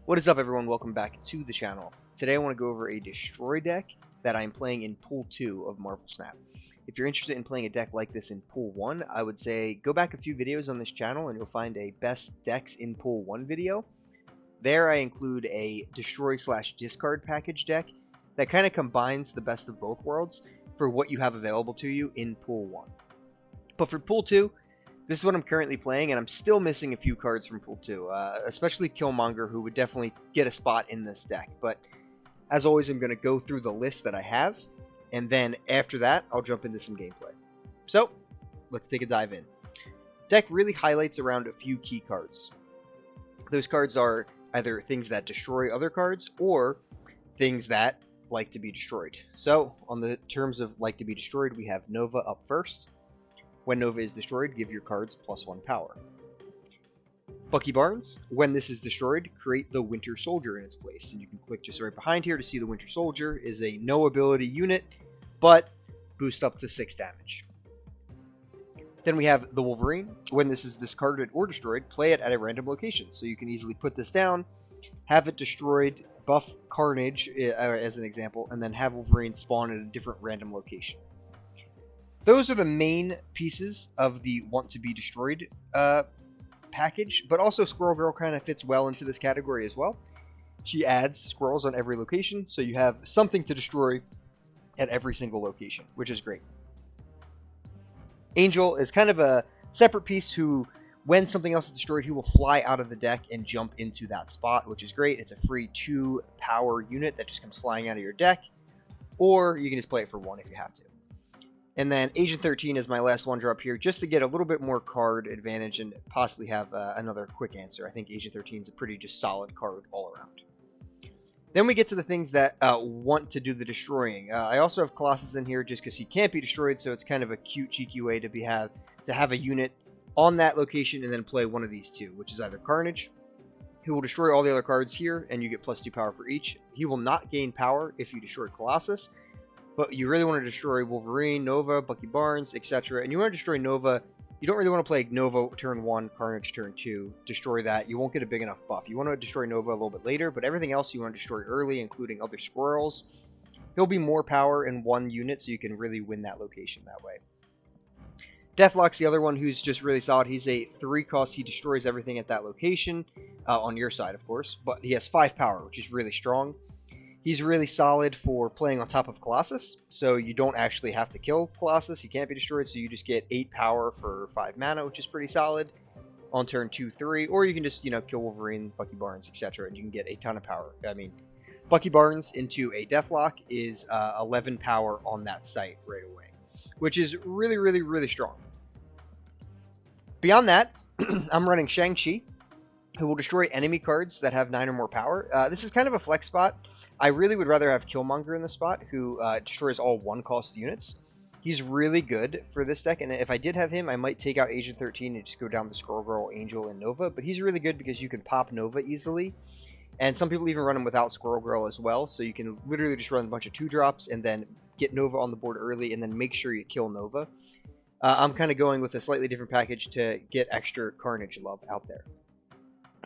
What is up, everyone? Welcome back to the channel. Today I want to go over a destroy deck that I'm playing in Pool 2 of Marvel Snap. If you're interested in playing a deck like this in Pool 1, I would say go back a few videos on this channel and you'll find a best decks in Pool 1 video. There I include a destroy/discard package deck that kind of combines the best of both worlds for what you have available to you in Pool 1. But for Pool 2, this is what I'm currently playing, and I'm still missing a few cards from Pool 2, especially Killmonger, who would definitely get a spot in this deck. But as always, I'm going to go through the list that I have, and then after that, I'll jump into some gameplay. So, let's take a dive in. Deck really highlights around a few key cards. Those cards are either things that destroy other cards, or things that like to be destroyed. So, on the terms of like to be destroyed, we have Nova up first. When Nova is destroyed, give your cards +1 power. Bucky Barnes, when this is destroyed, create the Winter Soldier in its place. And you can click just right behind here to see the Winter Soldier is a no ability unit, but boost up to 6 damage. Then we have the Wolverine. When this is discarded or destroyed, play it at a random location. So you can easily put this down, have it destroyed, buff Carnage as an example, and then have Wolverine spawn at a different random location. Those are the main pieces of the want to be destroyed package, but also Squirrel Girl kind of fits well into this category as well. She adds squirrels on every location, so you have something to destroy at every single location, which is great. Angel is kind of a separate piece who, when something else is destroyed, he will fly out of the deck and jump into that spot, which is great. It's a free 2 power unit that just comes flying out of your deck, or you can just play it for 1 if you have to. And then Agent 13 is my last one drop here, just to get a little bit more card advantage and possibly have another quick answer. I think Agent 13 is a pretty just solid card all around. Then we get to the things that want to do the destroying. I also have Colossus in here just because he can't be destroyed, so it's kind of a cute, cheeky way to have a unit on that location and then play one of these two, which is either Carnage, who will destroy all the other cards here, and you get +2 power for each. He will not gain power if you destroy Colossus, but you really want to destroy Wolverine, Nova, Bucky Barnes, etc. And you want to destroy Nova. You don't really want to play Nova turn 1, Carnage turn 2. Destroy that. You won't get a big enough buff. You want to destroy Nova a little bit later, but everything else you want to destroy early, including other squirrels. He'll be more power in one unit, so you can really win that location that way. Deathlock's the other one who's just really solid. He's a 3 cost. He destroys everything at that location, on your side, of course. But he has 5 power, which is really strong. He's really solid for playing on top of Colossus, so you don't actually have to kill Colossus. He can't be destroyed, so you just get 8 power for 5 mana, which is pretty solid on turn 2, 3. Or you can just, kill Wolverine, Bucky Barnes, etc., and you can get a ton of power. I mean, Bucky Barnes into a Deathlock is 11 power on that site right away, which is really, really, really strong. Beyond that, I'm running Shang-Chi, who will destroy enemy cards that have 9 or more power. This is kind of a flex spot. I really would rather have Killmonger in the spot, who destroys all 1-cost units. He's really good for this deck, and if I did have him, I might take out Agent 13 and just go down the Squirrel Girl, Angel, and Nova. But he's really good because you can pop Nova easily, and some people even run him without Squirrel Girl as well. So you can literally just run a bunch of 2-drops and then get Nova on the board early, and then make sure you kill Nova. I'm kind of going with a slightly different package to get extra Carnage love out there.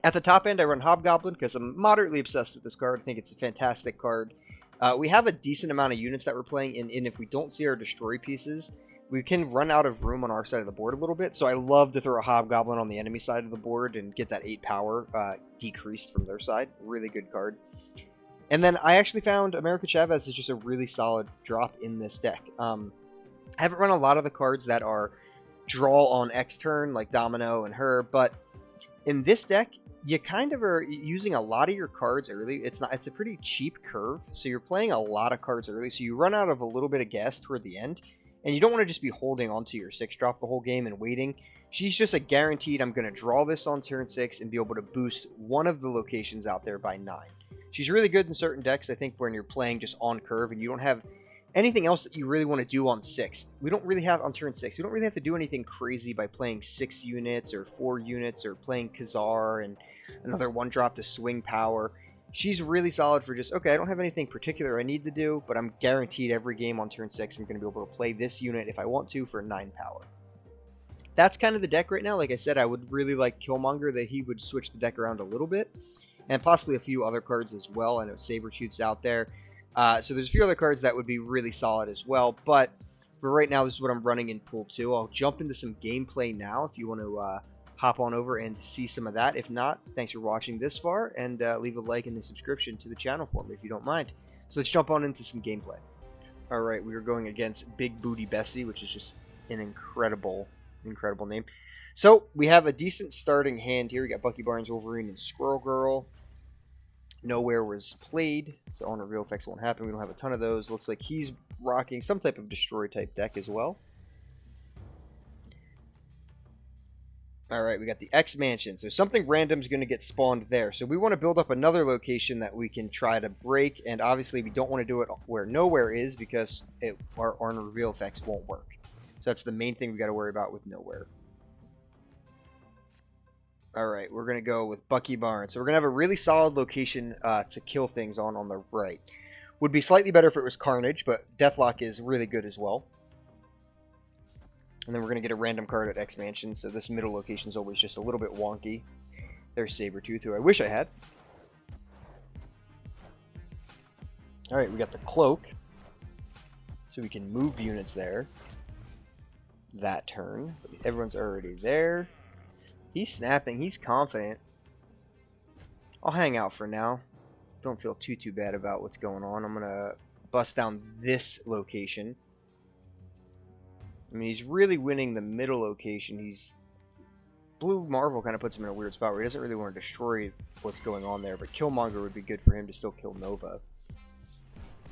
At the top end, I run Hobgoblin because I'm moderately obsessed with this card. I think it's a fantastic card. We have a decent amount of units that we're playing, and if we don't see our destroy pieces, we can run out of room on our side of the board a little bit. So I love to throw a Hobgoblin on the enemy side of the board and get that 8 power decreased from their side. Really good card. And then I actually found America Chavez is just a really solid drop in this deck. I haven't run a lot of the cards that are draw on X turn, like Domino and her, but in this deck, you kind of are using a lot of your cards early. It's a pretty cheap curve, so you're playing a lot of cards early, so you run out of a little bit of gas toward the end, and you don't want to just be holding onto your 6-drop the whole game and waiting. She's just a guaranteed, I'm going to draw this on turn 6 and be able to boost one of the locations out there by 9. She's really good in certain decks, I think, when you're playing just on curve and you don't have anything else that you really want to do on 6. We don't really have, on turn 6, we don't really have to do anything crazy by playing 6 units or 4 units or playing Khazar and another 1-drop to swing power. She's really solid for just, okay, I don't have anything particular I need to do, but I'm guaranteed every game on turn 6 I'm going to be able to play this unit if I want to for 9 power. That's kind of the deck right now. Like I said, I would really like Killmonger, that he would switch the deck around a little bit. and possibly a few other cards as well. I know Sabretooth's out there. So there's a few other cards that would be really solid as well, but for right now, this is what I'm running in Pool 2. I'll jump into some gameplay now if you want to hop on over and see some of that. If not, thanks for watching this far, and leave a like and a subscription to the channel for me if you don't mind. So let's jump on into some gameplay. Alright, we are going against Big Booty Bessie, which is just an incredible name. So, we have a decent starting hand here. We got Bucky Barnes, Wolverine, and Squirrel Girl. Nowhere was played, so on reveal effects won't happen. We don't have a ton of those. Looks like he's rocking some type of destroy type deck as well. Alright, we got the X Mansion. So something random is going to get spawned there. So we want to build up another location that we can try to break. And obviously we don't want to do it where Nowhere is because our on reveal effects won't work. So that's the main thing we got to worry about with Nowhere. Alright, we're going to go with Bucky Barnes. So we're going to have a really solid location to kill things on the right. Would be slightly better if it was Carnage, but Deathlock is really good as well. And then we're going to get a random card at X Mansion, so this middle location is always just a little bit wonky. There's Sabretooth, who I wish I had. Alright, we got the Cloak. So we can move units there. That turn. Everyone's already there. He's snapping. He's confident. I'll hang out for now. Don't feel too bad about what's going on. I'm going to bust down this location. I mean, he's really winning the middle location. Blue Marvel kind of puts him in a weird spot where he doesn't really want to destroy what's going on there, but Killmonger would be good for him to still kill Nova.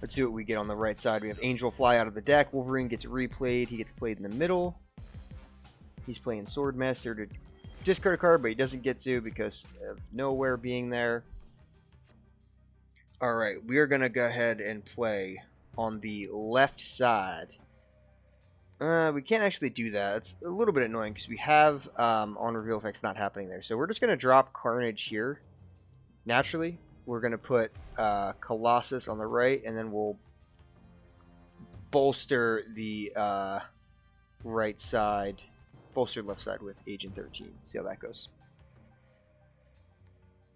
Let's see what we get on the right side. We have Angel fly out of the deck. Wolverine gets replayed. He gets played in the middle. He's playing Swordmaster to discard a card, but he doesn't get to because of Nowhere being there. Alright, we are going to go ahead and play on the left side. We can't actually do that. It's a little bit annoying because we have on reveal effects not happening there. So we're just going to drop Carnage here. Naturally, we're going to put Colossus on the right, and then we'll bolster the right side, bolster left side with Agent 13. See how that goes.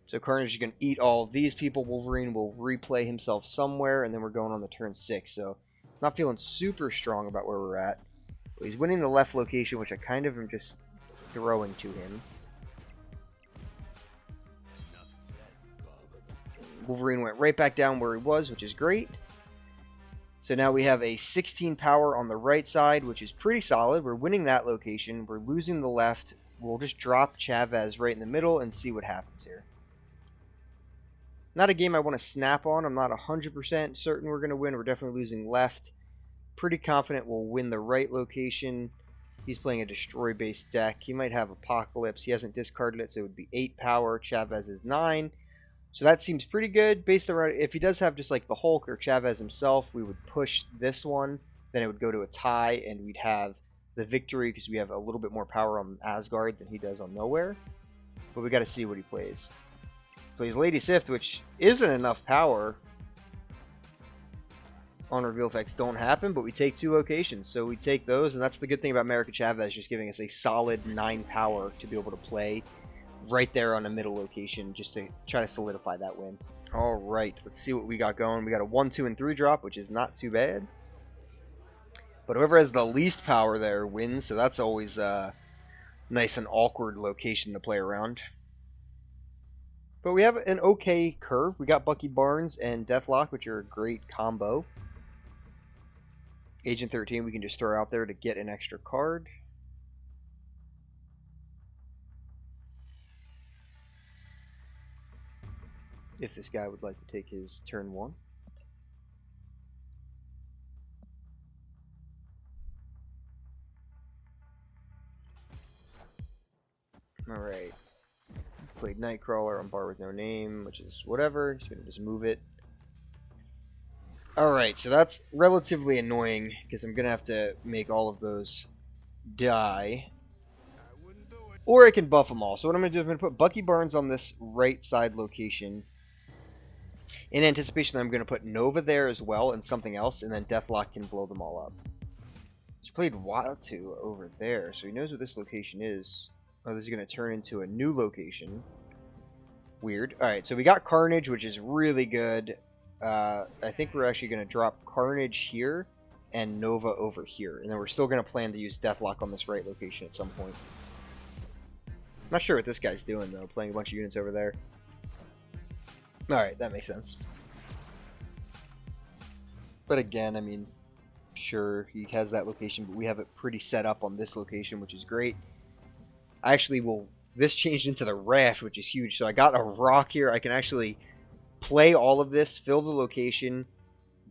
So Carnage is going to eat all of these people. Wolverine will replay himself somewhere, and then we're going on the turn 6. So not feeling super strong about where we're at. He's winning the left location, which I kind of am just throwing to him. Wolverine went right back down where he was, which is great. So now we have a 16 power on the right side, which is pretty solid. We're winning that location. We're losing the left. We'll just drop Chavez right in the middle and see what happens here. Not a game I want to snap on. I'm not 100% certain we're going to win. We're definitely losing left. Pretty confident we'll win the right location. He's playing a destroy-based deck. He might have Apocalypse. He hasn't discarded it, so it would be 8 power. Chavez is 9. So that seems pretty good. Based around, if he does have just like the Hulk or Chavez himself, we would push this one. Then it would go to a tie, and we'd have the victory because we have a little bit more power on Asgard than he does on Nowhere. But we got to see what he plays. Plays Lady Sif, which isn't enough power. On reveal effects don't happen, but we take 2 locations, so we take those, and that's the good thing about America Chavez, just giving us a solid 9 power to be able to play right there on a middle location, just to try to solidify that win. Alright, let's see what we got going. We got a 1, 2, and 3 drop, which is not too bad. But whoever has the least power there wins, so that's always a nice and awkward location to play around. But we have an okay curve. We got Bucky Barnes and Deathlock, which are a great combo. Agent 13 we can just throw out there to get an extra card. If this guy would like to take his turn 1. Alright. Played Nightcrawler on bar with no name, which is whatever. Just gonna just move it. Alright, so that's relatively annoying, because I'm going to have to make all of those die. Or I can buff them all. So what I'm going to do is I'm going to put Bucky Barnes on this right side location. In anticipation that I'm going to put Nova there as well, and something else, and then Deathlock can blow them all up. He's played Watu over there, so he knows what this location is. Oh, this is going to turn into a new location. Weird. Alright, so we got Carnage, which is really good. I think we're actually going to drop Carnage here and Nova over here. And then we're still going to plan to use Deathlock on this right location at some point. I'm not sure what this guy's doing, though, playing a bunch of units over there. Alright, that makes sense. But again, I mean, sure, he has that location, but we have it pretty set up on this location, which is great. I actually will... This changed into the raft, which is huge. So I got a rock here. I can actually play all of this, fill the location,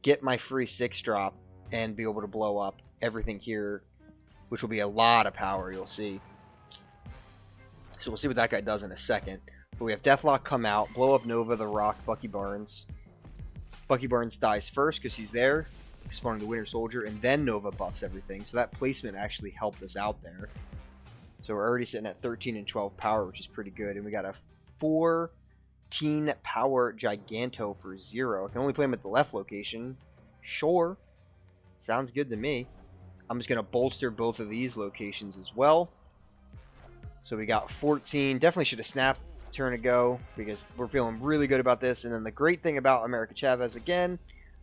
get my free 6-drop, and be able to blow up everything here, which will be a lot of power, you'll see. So we'll see what that guy does in a second. But we have Deathlock come out, blow up Nova, the Rock, Bucky Barnes. Bucky Barnes dies first because he's there, spawning the Winter Soldier, and then Nova buffs everything. So that placement actually helped us out there. So we're already sitting at 13 and 12 power, which is pretty good. And we got a 14 power Giganto for 0. I can only play him at the left location. Sure. Sounds good to me. I'm just going to bolster both of these locations as well. So we got 14. Definitely should have snapped a turn ago because we're feeling really good about this. And then the great thing about America Chavez, again,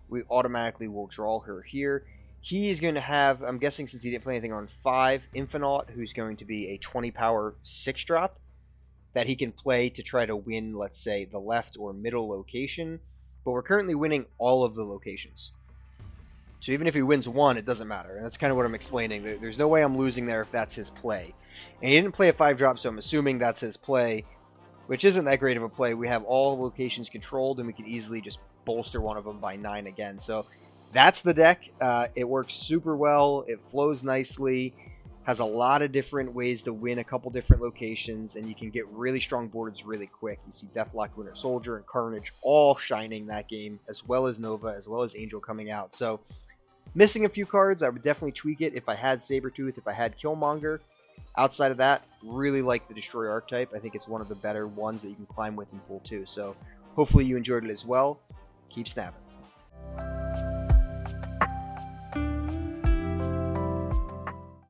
we automatically will draw her here. He is going to have, I'm guessing since he didn't play anything on 5, Infinite, who's going to be a 20 power 6-drop that he can play to try to win, let's say, the left or middle location. But we're currently winning all of the locations. So even if he wins one, it doesn't matter. And that's kind of what I'm explaining. There's no way I'm losing there if that's his play. And he didn't play a 5-drop, so I'm assuming that's his play, which isn't that great of a play. We have all locations controlled, and we can easily just bolster one of them by 9 again. So that's the deck. It works super well. It flows nicely. Has a lot of different ways to win a couple different locations, and you can get really strong boards really quick. You see Deathlock, Winter Soldier, and Carnage all shining that game, as well as Nova, as well as Angel coming out. So missing a few cards, I would definitely tweak it if I had Sabretooth, if I had Killmonger. Outside of that, really like the Destroyer archetype. I think it's one of the better ones that you can climb with in Pool 2. So hopefully you enjoyed it as well. Keep snapping.